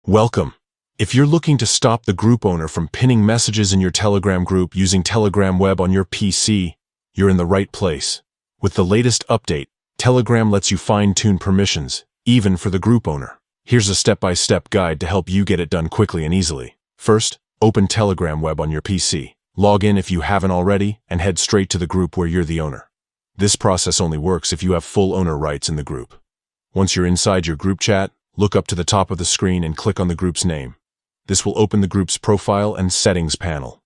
Welcome. If you're looking to stop the group owner from pinning messages in your Telegram group using Telegram Web on your PC, you're in the right place. With the latest update, Telegram lets you fine-tune permissions, even for the group owner. Here's a step-by-step guide to help you get it done quickly and easily. First, open Telegram Web on your PC. Log in if you haven't already, and head straight to the group where you're the owner. This process only works if you have full owner rights in the group. Once you're inside your group chat, look up to the top of the screen and click on the group's name. This will open the group's profile and settings panel.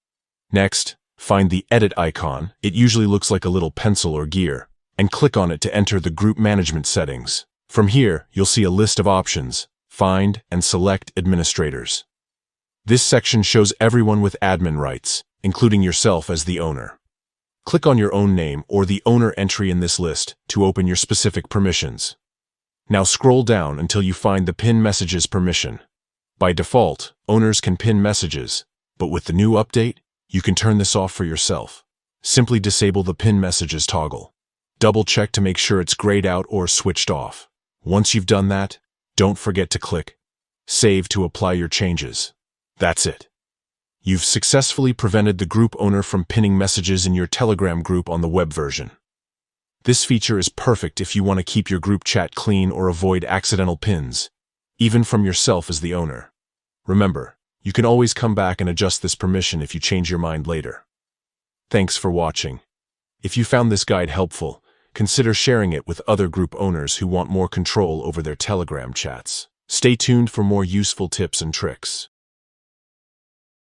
Next, find the edit icon. It usually looks like a little pencil or gear, and click on it to enter the group management settings. From here, you'll see a list of options. Find and select administrators. This section shows everyone with admin rights, including yourself as the owner. Click on your own name or the owner entry in this list to open your specific permissions. Now scroll down until you find the Pin Messages permission. By default, owners can pin messages, but with the new update, you can turn this off for yourself. Simply disable the Pin Messages toggle. Double-check to make sure it's grayed out or switched off. Once you've done that, don't forget to click Save to apply your changes. That's it. You've successfully prevented the group owner from pinning messages in your Telegram group on the web version. This feature is perfect if you want to keep your group chat clean or avoid accidental pins, even from yourself as the owner. Remember, you can always come back and adjust this permission if you change your mind later. Thanks for watching. If you found this guide helpful, consider sharing it with other group owners who want more control over their Telegram chats. Stay tuned for more useful tips and tricks.